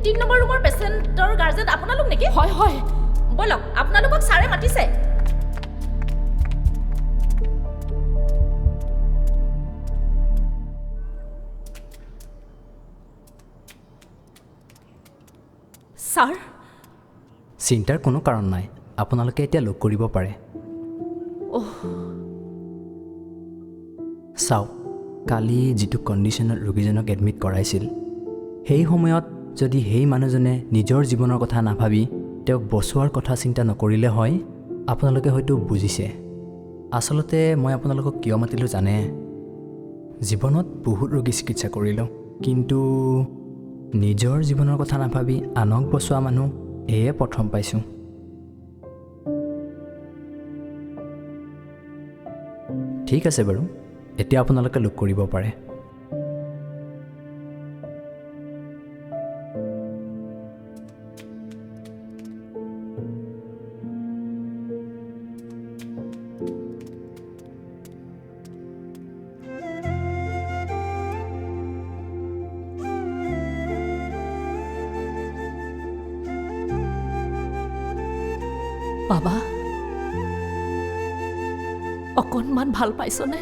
3 number ৰুমৰ পেচেণ্টৰ guardian আপোনালোক নেকি? হয় হয় বলক আপোনালোকক ছাৰে মাতিছে। ছাৰ চিন্তাৰ কোনো কাৰণ নাই, আপোনালোকে এতিয়া লগ কৰিব পাৰে। চাওক, কালি যিটো কণ্ডিশ্যনত ৰোগীজনক এডমিট কৰাইছিল, সেই সময়ত যদি সেই মানুহজনে নিজৰ জীৱনৰ কথা নাভাবি তেওঁক বচোৱাৰ কথা চিন্তা নকৰিলে হয়, আপোনালোকে হয়তো বুজিছে। আচলতে মই আপোনালোকক কিয় মাতিলোঁ জানে? জীৱনত বহুত ৰোগী চিকিৎসা কৰিলোঁ, কিন্তু নিজৰ জীৱনৰ কথা নাভাবি আনক বচোৱা মানুহ এয়ে প্ৰথম পাইছোঁ। ঠিক আছে বাৰু, এতিয়া আপোনালোকে লগ কৰিব পাৰে। বাবা অকণমান ভাল পাইছনে?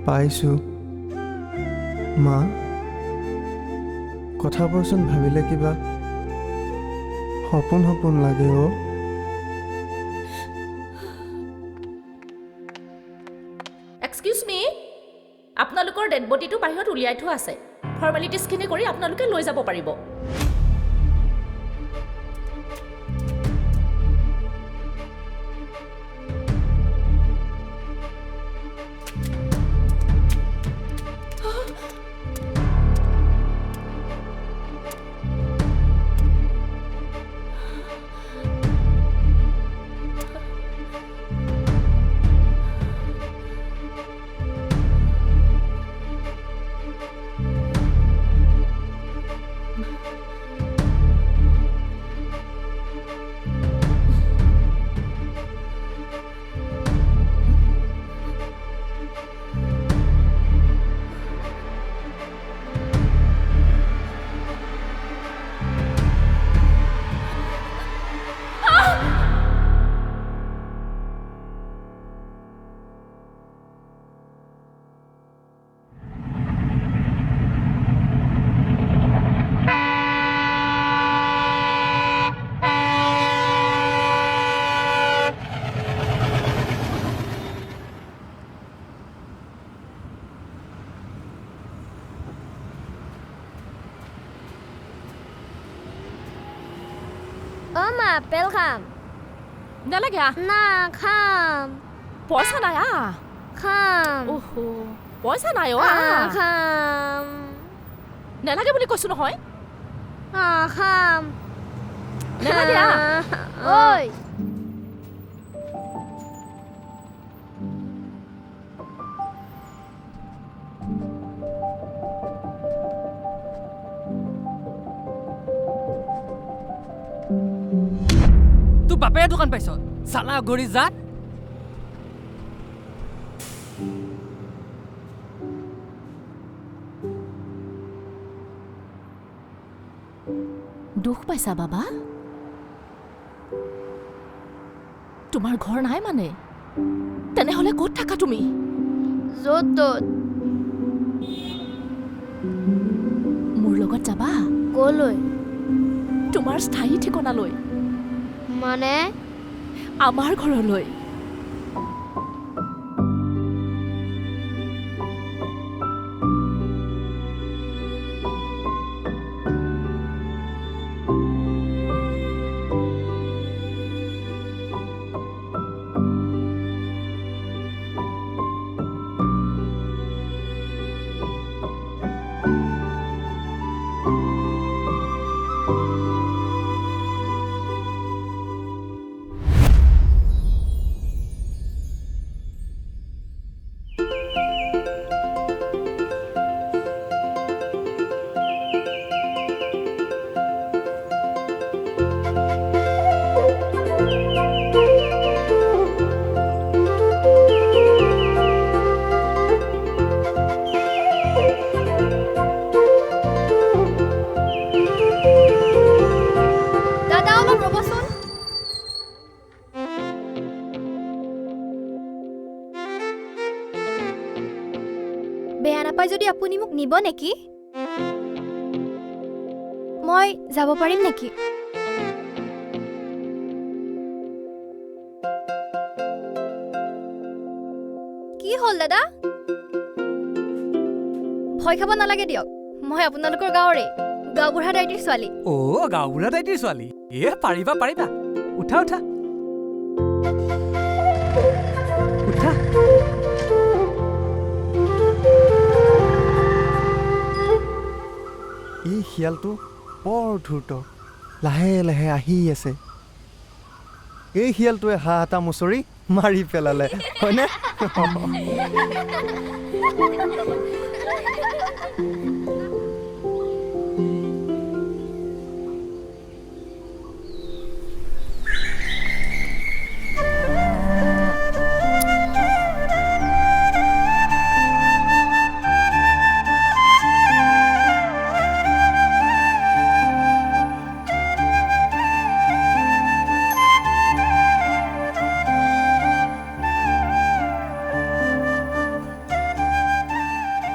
পাইছোঁ। মা, কথাবোৰচোন ভাবিলে কিবা সপোন সপোন লাগে অ'। এক্সকিউজ মি, আপোনালোকৰ ডেড বডিটো বাহিৰত উলিয়াই থোৱা আছে। ফৰ্মেলিটিজখিনি কৰি আপোনালোকে লৈ যাব পাৰিব। মা আপেল খাম। নালাগে আহ, না খাম। পইচা নাই আহ। খাম। ওহো পইচা নাই অ' আহ। খাম। নালাগে বুলি কৈছো নহয়। খাম। নালাগে আহ। ঐ তোৰ বাপেৰে দোকান পাইছ চালা গৰি জাত। দুখ পাইছা বাবা? তোমাৰ ঘৰ নাই মানে? তেনেহ'লে ক'ত থাকা তুমি? য'ত ত'ত। মোৰ লগত যাবা? ক'লৈ? তোমাৰ স্থায়ী ঠিকনালৈ, মানে? আমাৰ ঘৰলৈ। নাপায় যদি আপুনি মোক নিব নেকি? মই যাব পাৰিম নেকি? কি হ'ল দাদা? ভয় খাব নালাগে দিয়ক, মই আপোনালোকৰ গাঁৱৰে গাঁওবুঢ়া দাইটিৰ ছোৱালী। অ' গাঁওবুঢ়া দাইটিৰ ছোৱালী, পাৰিবা পাৰিবা, উঠা উঠা উঠা। এই শিয়ালটো বৰ ধূৰ্ত, লাহে লাহে আহি আছে। এই শিয়ালটোৱে হাঁহ এটা মুচৰি মাৰি পেলালে, হয়নে?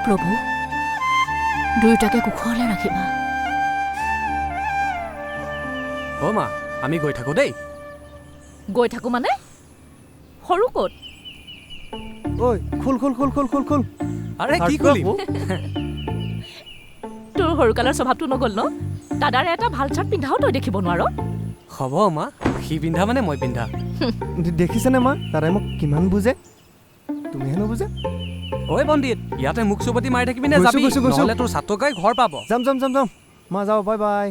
প্ৰভু, দুয়োটাকে কুশলে ৰাখিবা। অ' মা, আমি গৈ থাকোঁ দেই। গৈ থাকোঁ মানে? সৰু ক'ত? ঐ খোল খোল খোল খোল খোল খোল। আৰে কি খুলিম? তোৰ সৰুকালৰ স্বভাৱটো নগ'ল ন? দাদাৰে এটা ভাল চাৰ্ট পিন্ধাও তই দেখিব নোৱাৰ। হ'ব মা, সি পিন্ধা মানে মই পিন্ধা। দেখিছেনে মা, দাদাই মোক কিমান বুজে, তুমিহে নুবুজে। ঐ পণ্ডিত, ইয়াতে মুখ চুপতি মাৰি থাকিবি নে গৈছো, যাবি? গৈছো, গৈছো। নহ'লে তোৰ ছাত্ৰকাই ঘৰ পাব। যাম যাম যাম যাম, মা যাওঁ, বাই বাই।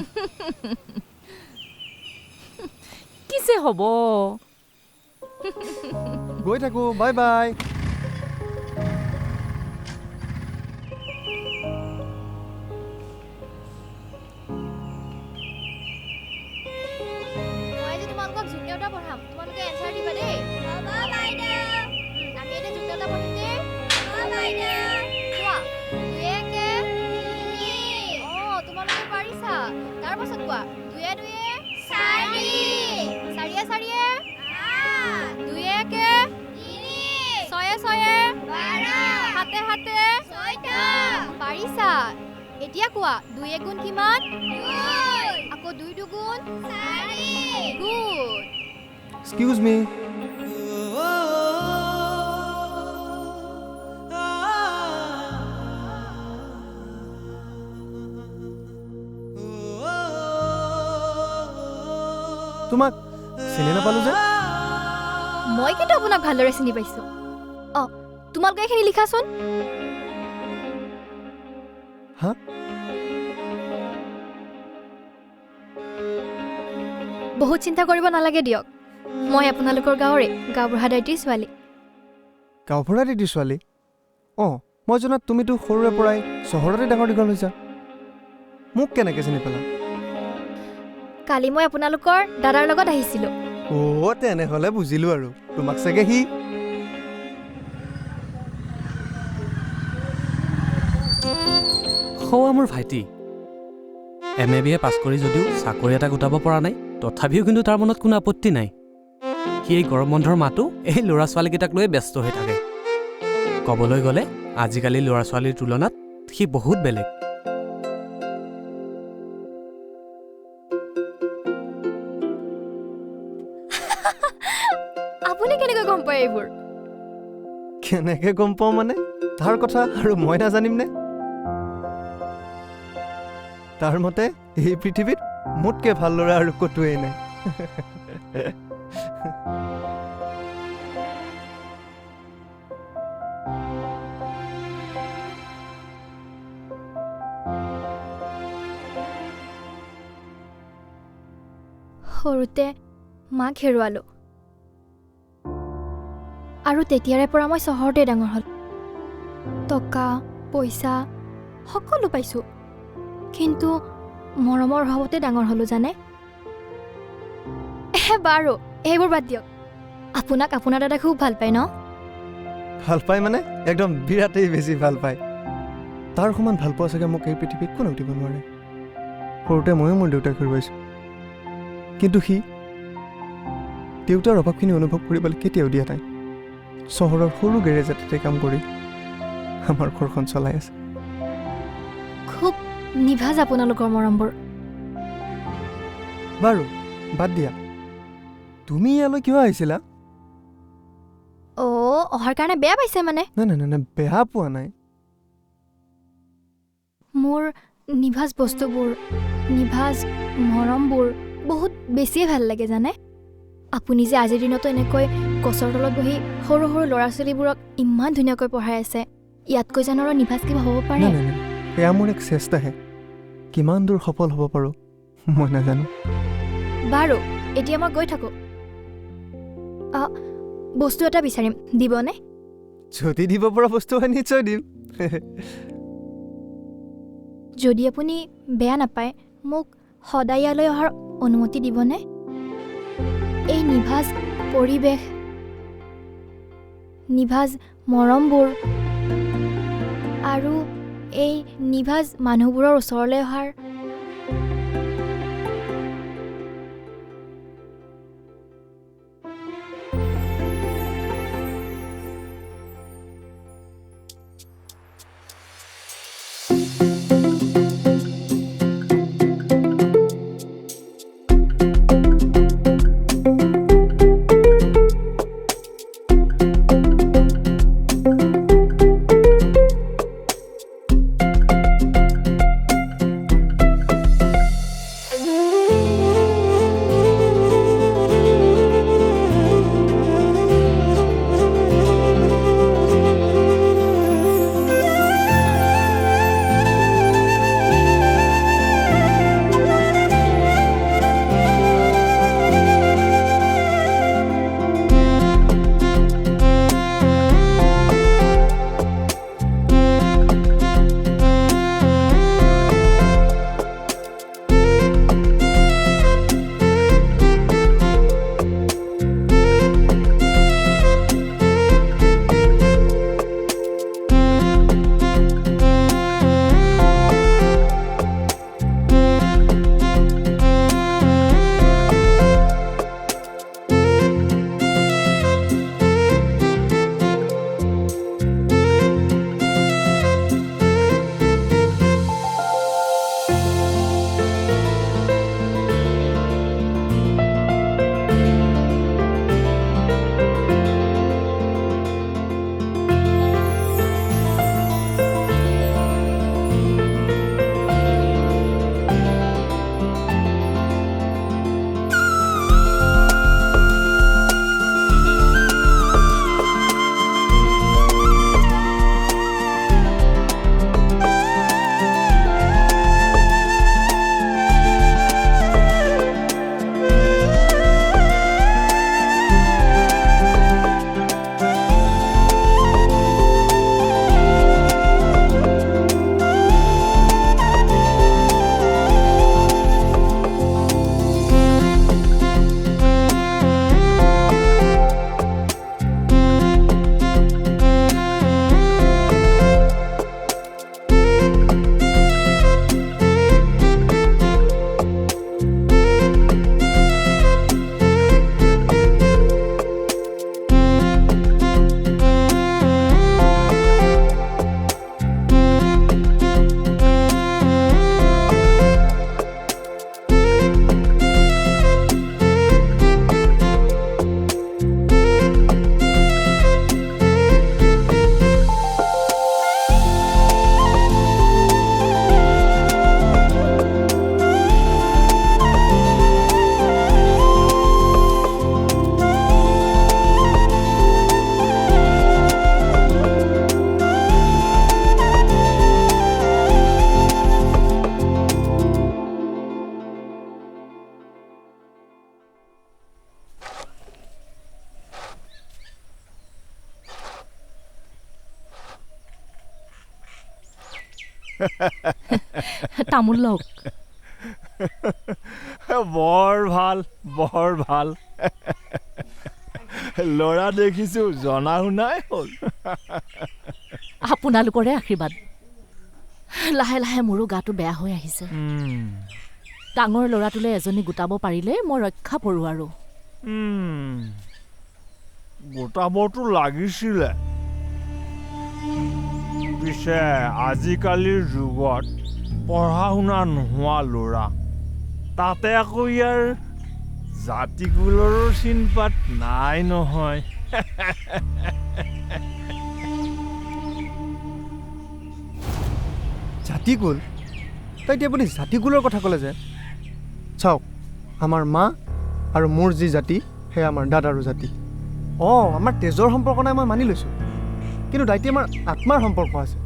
কি যে হ'ব? গৈ থাকোঁ, বাই বাই। মই আজি তোমালোকক যুক্ত এটা পঢ়াম, তোমালোকে এনচাৰ দিবা দেই। আমি এতিয়া যুক্ত এটা পঢ়িম দেই। কোৱা, 2 × 3। তোমালোকে পাৰিছা। তাৰ পাছত কোৱা, 2 × 2 = 4, 4 × 4 = 8, 2 × 1 = 3, 6 × 6 = 12, 7 × 7 = 14। পাৰিছা। এতিয়া কোৱা, 2 × 1 কিমান? 2, আকৌ 2 × 2 = 4। গুড। এক্সকিউজ মি। তোমাক চিনি নাপালো যে। মই কিন্তু আপোনাক ভালদৰে চিনি পাইছো। তোমালোকে এইখিনি লিখাচোন। হা? বহুত চিন্তা কৰিব নালাগে দিয়ক, মই আপোনালোকৰ গাঁৱৰে গাঁওবুঢ়া দাইটিৰ ছোৱালী। গাঁওবুঢ়া দাইটিৰ ছোৱালী? অঁ, মই জনাত তুমিতো সৰুৰে পৰাই চহৰতে ডাঙৰ দীঘল হৈছা। মোক কেনেকৈ চিনি পালা? কালি মই আপোনালোকৰ দাদাৰ লগত আহিছিলোঁ। অ' তেনেহ'লে বুজিলোঁ আৰু, তোমাক চাগে সি। সৌৱা মোৰ ভাইটি MA BA পাছ কৰি যদিও চাকৰি এটা গোটাব পৰা নাই, তথাপিও কিন্তু তাৰ মনত কোনো আপত্তি নাই। সি এই গৰম বন্ধৰ মাহটো এই ল'ৰা ছোৱালীকেইটাক লৈ ব্যস্ত হৈ থাকে। ক'বলৈ গ'লে আজিকালি ল'ৰা ছোৱালীৰ তুলনাত সি বহুত বেলেগ। আপুনি কেনেকৈ গম পায় এইবোৰ? কেনেকৈ গম পাওঁ মানে, তাৰ কথা আৰু মই নাজানিমনে? তাৰ মতে এই পৃথিৱীত মোতকৈ ভাল ল'ৰা আৰু ক'তোৱেই নাই। সৰুতে মাক হেৰুৱালোঁ আৰু তেতিয়াৰে পৰা মই চহৰতে ডাঙৰ হ'ল। টকা পইচা সকলো পাইছোঁ, কিন্তু মৰমৰ অভাৱতে ডাঙৰ হ'লোঁ জানে। বাৰু এইবোৰ বাদ দিয়ক, আপোনাক আপোনাৰ দাদাই খুব ভাল পায় ন? ভাল পায় মানে একদম বিৰাটেই বেছি ভাল পায়। তাৰ সমান ভাল পোৱা চাগে মোক এই পৃথিৱীত কোনেও দিব নোৱাৰে। সৰুতে ময়ো মোৰ দেউতাক হেৰুৱাইছোঁ, কিন্তু সি দেউতাৰ অভাৱখিনি অনুভৱ কৰিবলৈ কেতিয়াও দিয়া নাই। চহৰৰ সৰু গেৰেজ এটাতে কাম কৰি আমাৰ ঘৰখন চলাই আছে। নিভাজ আপোনালোকৰ মৰমবোৰ। বাৰু বাদ দিয়া, তুমি ইয়ালৈ কিয় আহিছিলা? অহাৰ কাৰণে বেয়া পাইছে মানে? নাই নাই নাই নাই, বেয়া পোৱা নাই। মোৰ নিভাজ বস্তুবোৰ, নিভাজ মৰমবোৰ বহুত বেছিয়ে ভাল লাগে জানে। আপুনি যে আজিৰ দিনতো এনেকৈ গছৰ তলত বহি সৰু সৰু ল'ৰা ছোৱালীবোৰক ইমান ধুনীয়াকৈ পঢ়াই আছে, ইয়াতকৈ জানো আৰু নিভাজ কিবা হ'ব পাৰে? নাই নাই নাই, এয়া মোৰ এক চেষ্টাহে। কিমান দূৰ সফল হ'ব পাৰোঁ মই নাজানো। বাৰু এতিয়া মই গৈ থাকোঁ। বস্তু এটা বিচাৰিম, দিবনে? যদি দিব পৰা বস্তু হয় নিশ্চয় দিম। যদি আপুনি বেয়া নাপায় মোক সদায় ইয়ালৈ অহাৰ অনুমতি দিবনে? এই নিভাজ পৰিৱেশ, নিভাজ মৰমবোৰ আৰু এই নিভাজ মানুহবোৰৰ ওচৰলৈ অহাৰ তামোল লওক। বৰ ভাল, বৰ ভাল। ল'ৰা দেখিছো জনা শুনাই হ'ল। আপোনালোকৰে আশীৰ্বাদ। লাহে লাহে মোৰো গাটো বেয়া হৈ আহিছে। ডাঙৰ ল'ৰাটোলৈ এজনী গোটাব পাৰিলে মই ৰক্ষা পৰোঁ আৰু। গোটাবতো লাগিছিলে, পিছে আজিকালিৰ যুগত পঢ়া শুনা নোহোৱা ল'ৰা তাতে আকৌ ইয়াৰ জাতিকুলৰো চিনপাত নাই নহয় জাতিকুল তাই এতিয়া আপুনি জাতিকুলৰ কথা ক'লে যে চাওক আমাৰ মা আৰু মোৰ যি জাতি সেয়া আমাৰ দাদাৰো জাতি অঁ আমাৰ তেজৰ সম্পৰ্ক নাই মই মানি লৈছোঁ কিন্তু দাইটি আমাৰ আত্মাৰ সম্পৰ্ক আছে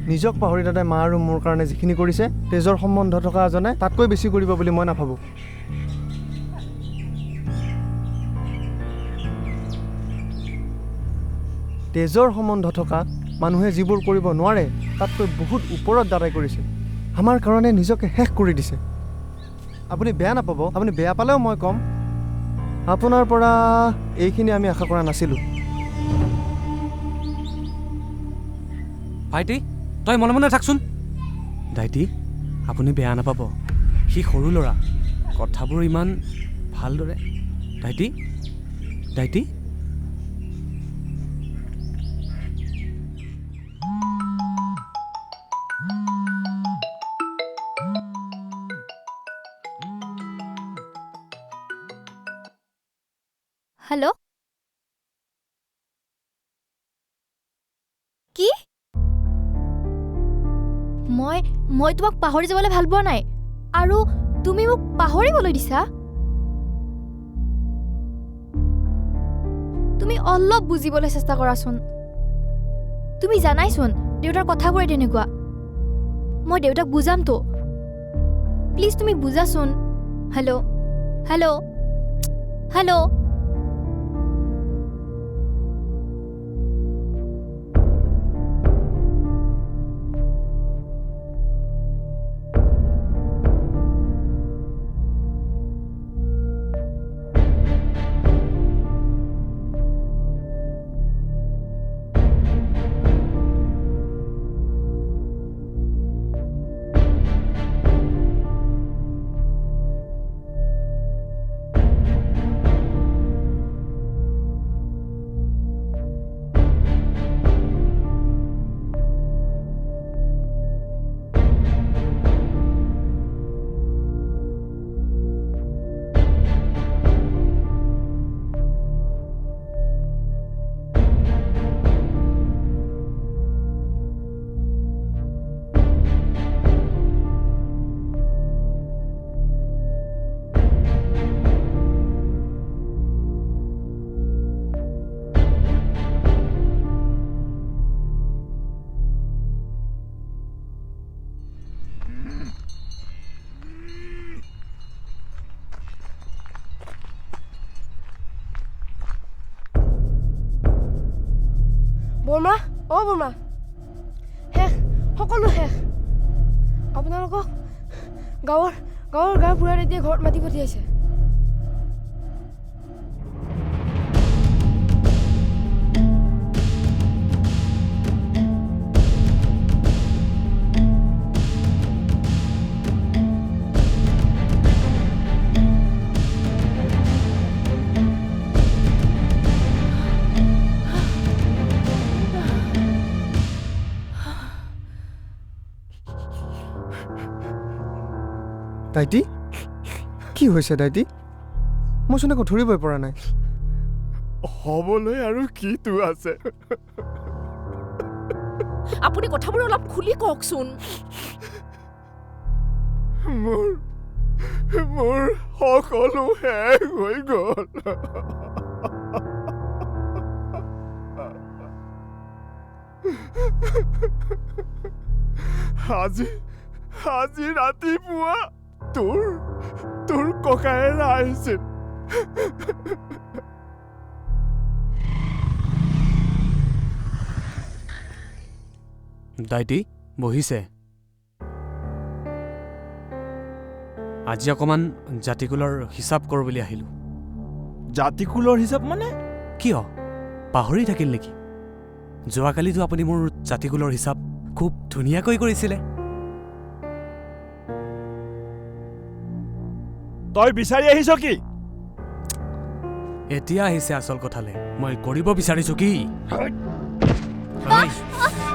নিজক পাহৰি দাদাই মা আৰু মোৰ কাৰণে যিখিনি কৰিছে তেজৰ সম্বন্ধ থকা এজনে তাতকৈ বেছি কৰিব বুলি মই নাভাবোঁ তেজৰ সম্বন্ধ থকা মানুহে যিবোৰ কৰিব নোৱাৰে তাতকৈ বহুত ওপৰত দাদাই কৰিছে আমাৰ কাৰণে নিজকে শেষ কৰি দিছে আপুনি বেয়া নাপাব আপুনি বেয়া পালেও মই ক'ম আপোনাৰ পৰা এইখিনি আমি আশা কৰা নাছিলোঁ ভাইটি তই মনে মনে থাকচোন দাইটি আপুনি বেয়া নাপাব সি সৰু ল'ৰা কথাবোৰ ইমান ভালদৰে দাইটি দাইটি হেল্ল' কি মই তোমাক পাহৰি যাবলৈ ভাল পোৱা নাই আৰু তুমি মোক পাহৰিবলৈ দিছা তুমি অলপ বুজিবলৈ চেষ্টা কৰাচোন তুমি জানাইচোন দেউতাৰ কথাবোৰে তেনেকুৱা মই দেউতাক বুজামতো প্লিজ তুমি বুজাচোন হেল্ল' হেল্ল' হেল্ল' বৰমা অঁ বৰমা শেষ সকলো শেষ আপোনালোকক গাঁৱৰ বুঢ়া এতিয়া ঘৰত মাতি পঠিয়াইছে দাইটি কি হৈছে দাইটি মই চোন একো ধৰিবই পৰা নাই হ'বলৈ আৰু কিটো আছে আপুনি কথাবোৰ অলপ খুলি কওকচোন মোৰ সকলো শেষ হৈ গ'ল আজি ৰাতিপুৱা তোৰ ককায়েৰা আহিছিল দাইটি বহিছে আজি অকণমান জাতিকুলৰ হিচাপ কৰোঁ বুলি আহিলোঁ জাতিকুলৰ হিচাপ মানে কিয় পাহৰি থাকিল নেকি যোৱাকালিতো আপুনি মোৰ জাতিকুলৰ হিচাপ খুব ধুনীয়াকৈ কৰিছিলে তই বিচাৰি আহিছ কি এতিয়া আহিছে আচল কথালে মই কৰিব বিচাৰিছো কি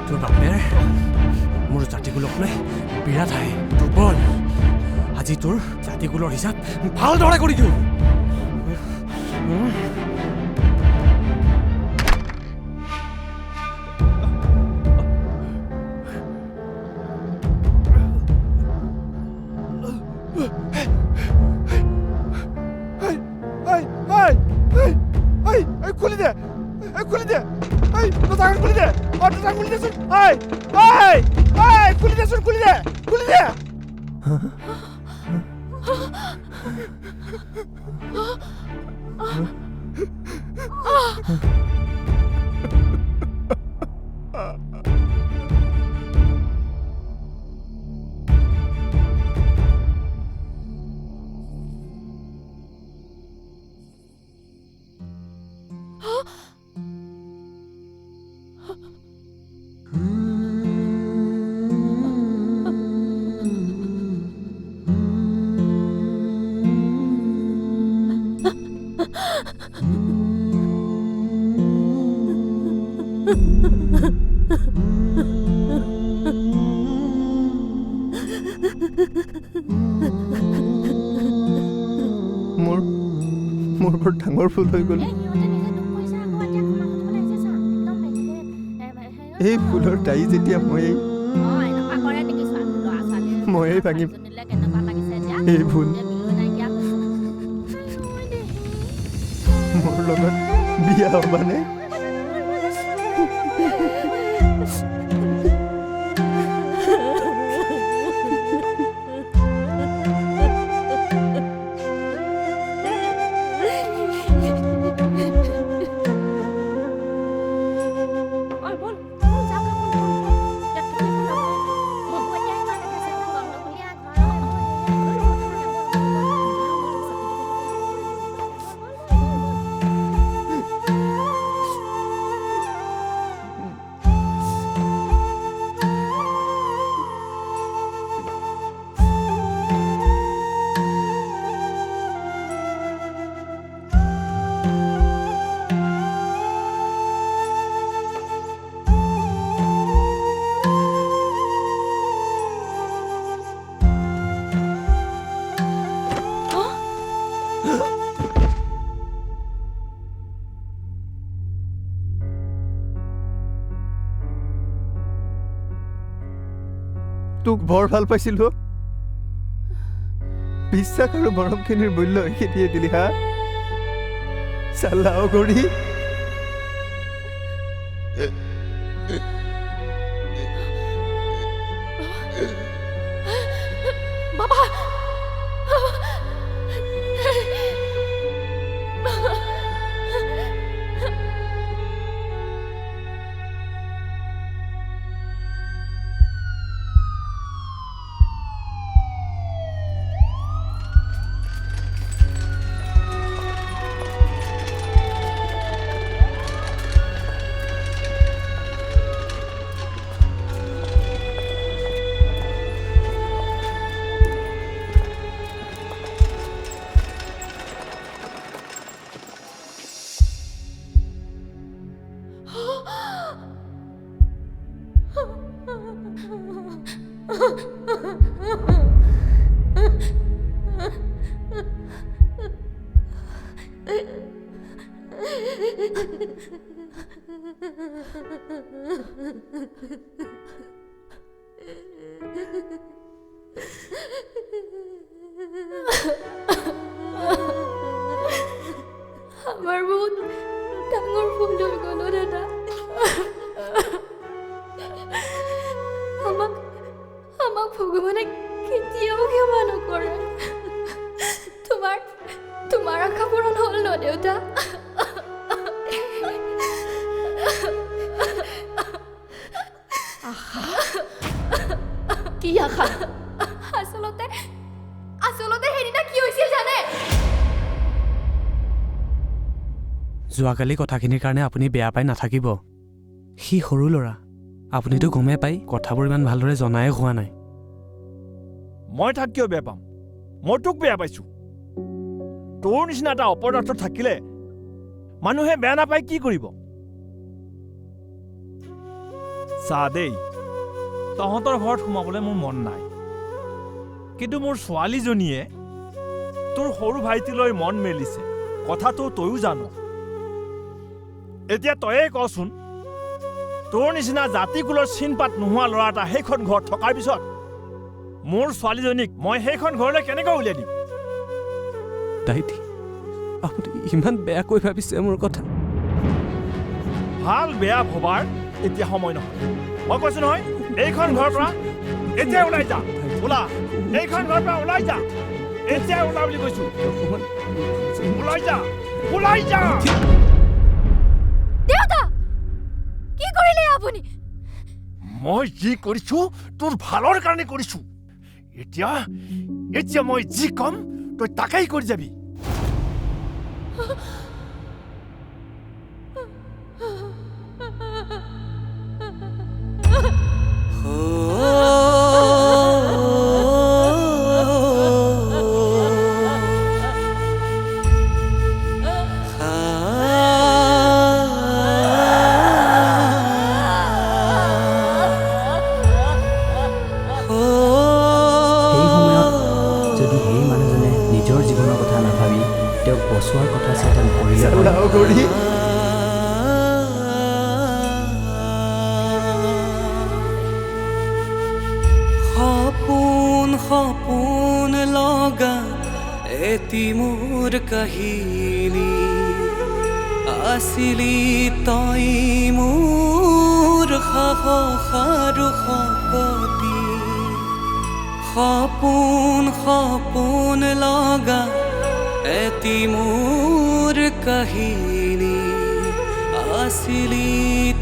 তোৰ বাপেৰ মোৰ জাতিকুলক লৈ বিৰাট আহে দুৰ্বল। আজি তোৰ জাতিকুলৰ হিচাপ ভালদৰে কৰি দিওঁ। খুলি দে খুলি দে দৰজা খুলি দে দৰজা খুলি দে খুলি দে খুলি দে খুলি দে মোৰ বৰ ডাঙৰ ভুল হৈ গ'ল। এই ফুলৰ দায়ী যেতিয়া ময়েই ভাঙিম। এই ভুল মোৰ লগত বিয়া হ'বানে? তোক বৰ ভাল পাইছিলো। বিশ্বাস আৰু মৰমখিনিৰ মূল্য খেতিয়ে দিলি হা চাল্লাও কৰি। বাবা আমাৰ বহুত ডাঙৰ ভুল হৈ গ'ল দাদা। আমাক ভগৱানে কেতিয়াও ক্ষমা নকৰে। তোমাৰ আশা পূৰণ হ'ল ন দেউতা? কি আশা? আচলতে সেইদিনা কি হৈছিল জানে? যোৱাকালি কথাখিনিৰ কাৰণে আপুনি বেয়া পাই নাথাকিব। সি সৰু ল'ৰা, আপুনিতো গমেই পাই কথাবোৰ ইমান ভালদৰে জনাই হোৱা নাই। মই তাক কিয় বেয়া পাম? মই তোক বেয়া পাইছো। তোৰ নিচিনা এটা অপদাৰ্থ থাকিলে মানুহে বেয়া নাপায় কি কৰিব? চা দেই, তহঁতৰ ঘৰত সোমাবলৈ মোৰ মন নাই কিন্তু মোৰ ছোৱালীজনীয়ে তোৰ সৰু ভাইটিলৈ মন মেলিছে কথাটো তয়ো জানো এতিয়া তয়ে কচোন তোৰ নিচিনা জাতিকুলৰ চিনপাত নোহোৱা ল'ৰা এটা সেইখন ঘৰত থকাৰ পিছত মোৰ ছোৱালীজনীক মই সেইখন ঘৰলৈ কেনেকৈ উলিয়াই দিম দাইটি আপুনি ইমান বেয়াকৈ ভাবিছে মোৰ কথা ভাল বেয়া ভবাৰ এতিয়া সময় নহয় মই কৈছো নহয় এইখন ঘৰৰ পৰা এতিয়া ওলাই যা ওলা এইখন ঘৰৰ পৰা ওলাই যা এতিয়া ওলা বুলি কৈছো ওলাই যা দেউতা কি কৰিলে আপুনি মই যি কৰিছো তোৰ ভালৰ কাৰণে কৰিছো এতিয়া মই যি কম তই তাকেই কৰি যাবি বচোৱাৰ কথা চিন্তা নকৰিলে সপোন লগা এটি মোৰ কাহিনী আছিলি তই মোৰ সাহস আৰু শক্তি সপোন লগা এটি মোৰ কাহিনী আছিলি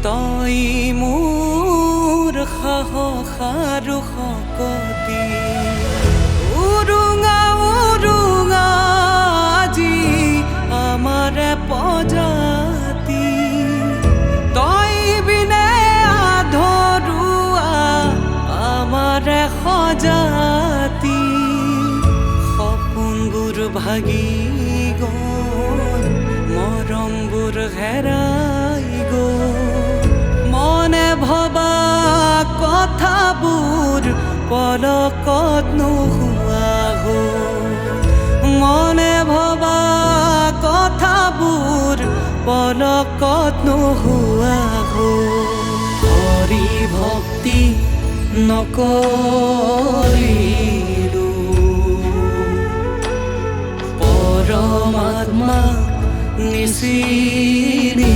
তই মোৰ সাহস আৰু শক্তি উৰুঙা আজি আমাৰ প্ৰজাতি তই বিনে আধৰুৱা আমাৰ সজাতি সপোনবোৰ ভাগি গ'ল মৰমবোৰ হেৰাই গ'ল মনে ভবা কথাবোৰ পলকত নোহোৱা হ'ল মনে ভবা কথাবোৰ পলকত নোহোৱা হ'ল হৰি ভক্তি নকৰিলো পৰমাত্মা নিচিনি